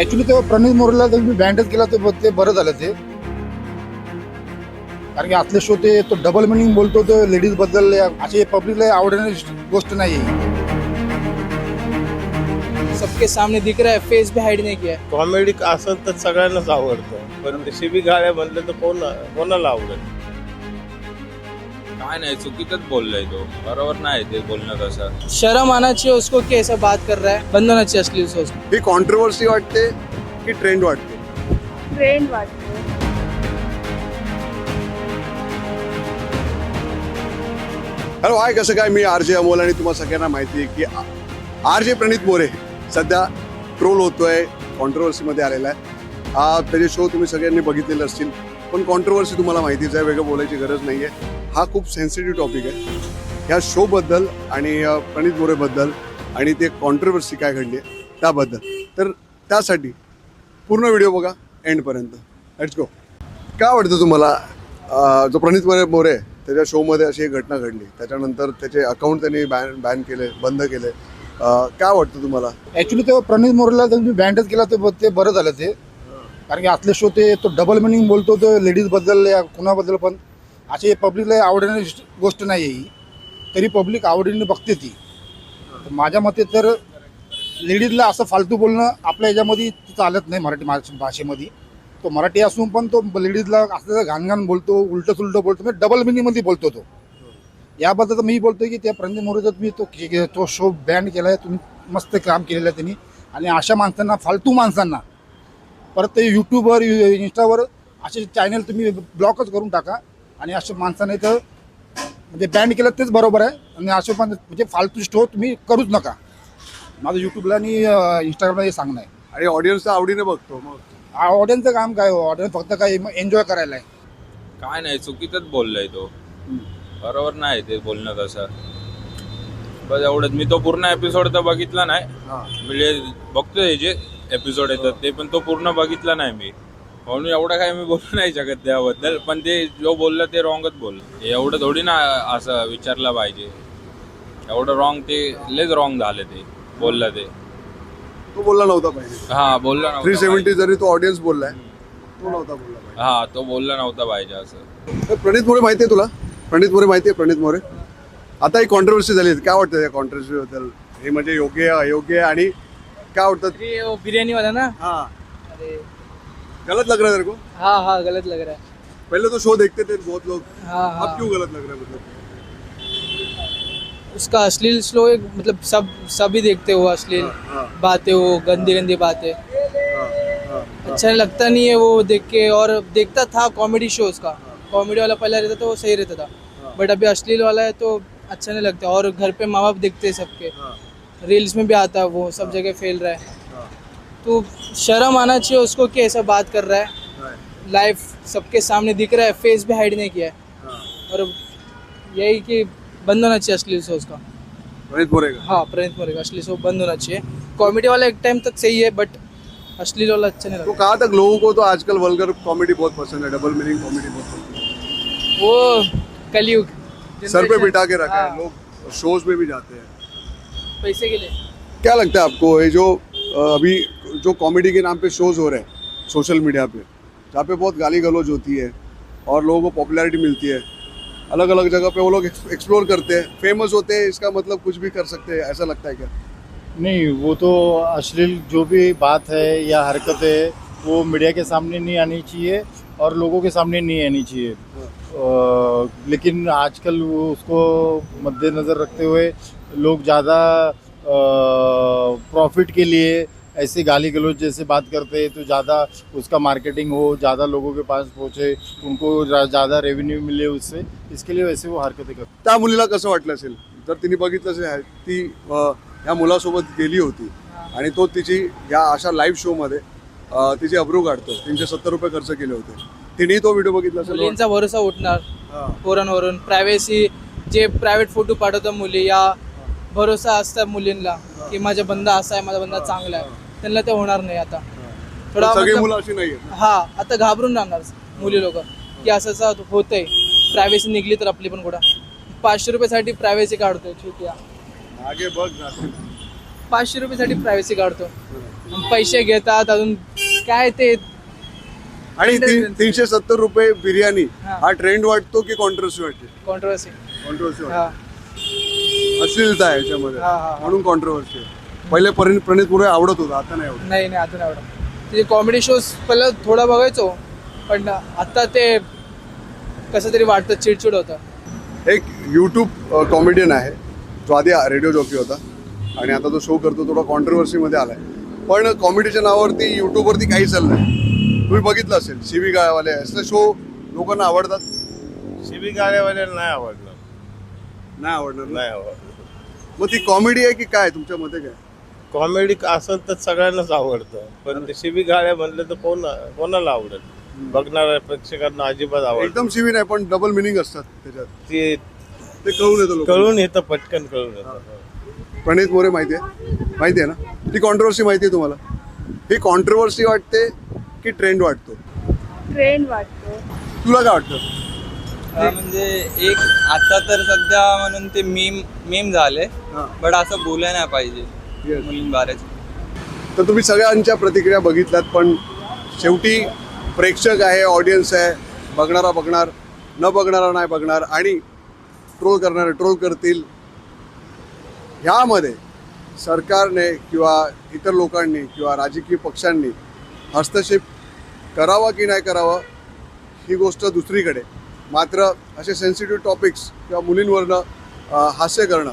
Actually तेव्हा प्रणित मोरेला तुम्ही बँडच केला ते बरं झालं ते. कारण की आतले शो ते तो डबल मिनिंग बोलतो तो लेडीज बद्दल असे पब्लिकला आवडण्याची गोष्ट नाही आहे. सबके सामने दिख रहा है, फेस भी हाइड नहीं किया है. कॉमेडी असं तर सगळ्यांनाच आवडतं, पण शिबी गाळ्या म्हणलं तर कोणाला आवडेल. काय नाही, चुकीचंच बोललाय तो, बरोबर नाही ते बोलणं तसं. शर्म आना चाहिए उसको कि ऐसा बात कर रहा है. बंद होना चाहिए असली उसको. ही कॉन्ट्रोवर्सी वाटते की ट्रेंड वाटते? ट्रेंड वाटतो. हॅलो, हाय, कसं काय? मी आर.जे. अमोल आणि तुम्हाला सगळ्यांना माहिती आहे की आर.जे. प्रणित मोरे सध्या ट्रोल होतोय, कॉन्ट्रोवर्सीमध्ये आलेला आहे. त्याचे शो तुम्ही सगळ्यांनी बघितलेले असतील, पण कॉन्ट्रोवर्सी तुम्हाला माहितीच आहे, वेगळं बोलायची गरज नाही आहे. हा खूप सेन्सिटिव्ह टॉपिक आहे. ह्या शोबद्दल आणि प्रणित मोरेबद्दल आणि ते कॉन्ट्रोवर्सी काय घडली आहे त्याबद्दल. तर त्यासाठी पूर्ण व्हिडिओ बघा एंडपर्यंत. Let's go. काय वाटतं तुम्हाला, जो प्रणित मोरे त्याच्या शोमध्ये अशी एक घटना घडली, त्याच्यानंतर त्याचे अकाउंट त्यांनी बॅन केले, बंद केले, काय वाटतं तुम्हाला? ऍक्च्युली तेव्हा प्रणित मोरेला तुम्ही बँडच केला ते बरं झालं ते. कारण की आतले शो ते तो डबल मिनिंग बोलतो तो लेडीज बद्दल या कुणाबद्दल, पण असे पब्लिकला आवडण्याची गोष्ट नाही आहे ही. तरी पब्लिक आवडीने बघते ती. तर माझ्या मते तर लेडीजला असं फालतू बोलणं आपल्या ह्याच्यामध्ये चालत नाही. मराठी भाषेमध्ये तो मराठी असून पण तो लेडीजला असं घाणघाण बोलतो, उलटं सुलटं बोलतो, म्हणजे डबल मिनिंगमध्ये बोलतो तो. याबद्दल मी बोलतो की त्या प्रणित मोरेचा तुम्ही तो शो बॅन केला आहे, तुम्ही मस्त काम केलेलं आहे त्यांनी. आणि अशा माणसांना, फालतू माणसांना परत ते यूट्यूबवर, इंस्टावर असे चॅनल तुम्ही ब्लॉकच करून टाका. आणि अशा माणसाने तर म्हणजे बॅन केलं तेच बरोबर आहे. आणि असे पण म्हणजे फालतू शो तुम्ही करूच नका. माझं यूट्यूबला आणि इंस्टाग्रामला हे सांगणं आहे. आणि ऑडियन्स आवडीने बघतो. मग ऑडियन्सचं काम काय? ऑडियन्स फक्त काय एन्जॉय करायला आहे. काय नाही, चुकीचंच बोललाय तो, बरोबर नाही ते बोलणं तसं. बस एवढंच. मी तो पूर्ण एपिसोड तर बघितला नाही, म्हणजे बघतोय जे एपिसोड येतात ते, पण तो पूर्ण बघितला नाही मी, म्हणून एवढं काय मी बोलू नाही शकत त्याबद्दल. पण ते जो बोललं ते रॉंगच बोललं. एवढं थोडी ना असं विचारलं पाहिजे. एवढं रॉंग, ते लेच रॉंग झालं ते बोललं ते. तो बोलला नव्हता पाहिजे. हा, बोलला नव्हता 370 जरी तो ऑडियन्स बोललाय, तो नव्हता बोलला पाहिजे. हा, तो बोलला नव्हता पाहिजे असं. तर प्रणित मोरे माहिती आहे तुला? प्रणित मोरे माहिती आहे? प्रणित मोरे आता ही कॉन्ट्रोवर्सी झाली, काय वाटतं या कॉन्ट्रोवर्सी बद्दल? हे म्हणजे योग्य आहे, अयोग्य आहे, आणि काय वाटतं? अरे वो बिरयानी वाला ना. हाँ, अरे गलत लग रहा है तेरे को? हाँ गलत लग रहा है. पहले तो शो देखते थे बहुत लोग, हाँ. अब क्यों गलत लग रहा है? मतलब उसका अश्लील स्लो एक, मतलब सभी देखते हो अश्लील हाँ, बातें, वो गंदी गंदी बातें. हाँ, अच्छा लगता नहीं है वो देख के. और देखता था कॉमेडी शो, उसका कॉमेडी वाला पहले रहता था, वो सही रहता था. बट अभी अश्लील वाला है तो अच्छा नहीं लगता. और घर पे माँ बाप देखते हैं सबके, रील्स में भी आता है वो, सब जगह फैल रहा है. तो शर्म आना चाहिए उसको कि ऐसा बात कर रहा है. लाइफ सबके सामने दिख रहा है, फेस भी हाइड नहीं किया है. और यही कि बंद होना चाहिए अश्लील शो उसका. प्रणित मोरे का? हाँ, प्रणित मोरे का अश्लील शो बंद होना चाहिए. कॉमेडी वाला एक टाइम तक सही है, बट अश्लील वाला अच्छा नहीं तो लगता. कहा तक लोगों को तो आजकल वल्गर कॉमेडी बहुत पसंद है, डबल मीनिंग कॉमेडी बहुत पसंद है. वो कलयुग सर पे generation. बिठा के रखा है, हाँ, लोग शोज में भी जाते हैं. पैसे के लिए. क्या लगता है आपको, ये जो अभी जो कॉमेडी के नाम पे शोज हो रहे हैं सोशल मीडिया पे, जहाँ पे बहुत गाली गलौज होती है और लोगों को पॉपुलैरिटी मिलती है, अलग अलग जगह पे वो लोग एक्सप्लोर करते हैं, फेमस होते हैं, इसका मतलब कुछ भी कर सकते हैं, ऐसा लगता है क्या? नहीं, वो तो अश्लील जो भी बात है या हरकत है वो मीडिया के सामने नहीं आनी चाहिए और लोगों के सामने नहीं आनी चाहिए. लेकिन आजकल वो उसको मद्देनज़र रखते हुए लोग ज़्यादा प्रॉफिट के लिए ऐसे गाली गलौज जैसे बात करते हैं, तो ज़्यादा उसका मार्केटिंग हो, ज़्यादा लोगों के पास पहुँचे, उनको ज़्यादा रेवेन्यू मिले उससे, इसके लिए वैसे वो हरकतें करते. त्या मुलीला कसं वाटलं असेल जर तिने बघितलं असेल ती ह्या मुलासोबत गेली होती आणि तो तिची या अशा लाईव्ह शोमध्ये तिची अब्रू काढतो, 370 रुपये खर्च केले होते, तिने तो व्हिडिओ बघितला असेल. मुलींचा भरोसा उठणार हां, पोरांवरून. प्रायव्हसी, जे प्रायव्हेट फोटो पाठवतात मुली, या भरोसा असतात मुलींना की माझा बंदा असा आहे, माझा बंदा चांगला आहे, त्यांना ते होणार नाही आता. थोडा सगळी मतलब- मुलं अशी नाही आहेत. हा, आता घाबरून राहणार मुली लोक की असं असं होतंय. प्रायव्हसी निघली तर आपली पण कुठं 500 रुपयासाठी प्रायव्हसी काढतोय. ठीक आहे, मागे बघ ना. 500 रुपयासाठी प्रायव्हसी काढतो. पैसे घेतात अजून काय ते आणि 370 रुपये बिर्याणी हा. हा ट्रेंड वाटतो की कॉन्ट्रोवर्सी वाटते? कॉन्ट्रोवर्सी. कॉन्ट्रोवर्सी हा अश्लीलता आहे याच्यामध्ये, हा, हा. म्हणून कॉन्ट्रोवर्सी आहे. पहिले प्रणित मोरे आवडत होता, आता नाही आवडत. नाही आता नाही आवडत. ते कॉमेडी शोज पहिलं थोडा बघायचो पण आता ते कसं तरी वाटतं, चिडचिड होतं. एक यूट्यूब कॉमेडियन आहे, जो आधी रेडिओ जॉकी होता आणि आता तो शो करतो, थोडा कॉन्ट्रोवर्सीमध्ये आलाय. पण कॉमेडीच्या नावावरती यूट्यूबवरती काही चाललंय, तुम्ही बघितलं असेल. शिवी गाळेवाले असले शो लोकांना आवडतात. शिवी गाड्यावाल्याला नाही आवडणार. नाही आवडणार ना? नाही आवडणार. मग ती कॉमेडी आहे की काय तुमच्या मते काय? कॉमेडी असेल तर सगळ्यांनाच आवडतं, पण ते शिवी गाड्या म्हणलं तर कोणाला आवडत? बघणाऱ्या प्रेक्षकांना अजिबात आवडत. एकदम शिवी नाही, पण डबल मिनिंग असतात त्याच्यात, ते ते कळून येतं लोकांना. कळून येतं, पटकन कळून येतं. प्रणित मोरे माहिती आहे ना? ती कॉन्ट्रोवर्सी माहिती आहे तुम्हाला? ही कॉन्ट्रोवर्सी वाटते की ट्रेंड वाटतो? ट्रेंड वाटतो. तुला काय वाटतं? म्हणजे एक आता तर सध्या म्हणून ते मीम झाले, हां. बट असं बोलायला नाही पाहिजे Yes. मुलींबारेच. तर तुम्ही सगळ्यांच्या प्रतिक्रिया बघितल्यात, पण शेवटी प्रेक्षक आहे, ऑडियन्स आहे, बघणारा बघणार, न बघणारा नाही बघणार, आणि ट्रोल करणारे ट्रोल करतील. ह्यामध्ये सरकारने किंवा इतर लोकांनी किंवा राजकीय पक्षांनी हस्तक्षेप करावा की नाही करावा ही गोष्ट दुसरीकडे. मात्र असे सेन्सिटिव्ह टॉपिक्स किंवा मुलींवरनं हास्य करणं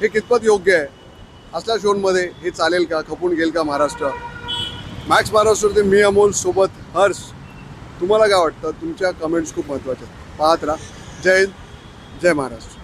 हे कितपत योग्य आहे? असल्या शोमध्ये हे चालेल का? खपून घेईल का महाराष्ट्र? मॅक्स महाराष्ट्रावरती मी अमोल सोबत हर्ष. तुम्हाला काय वाटतं? तुमच्या कमेंट्स खूप महत्त्वाच्या आहेत. पाहत राहा. जय हिंद, जय महाराष्ट्र.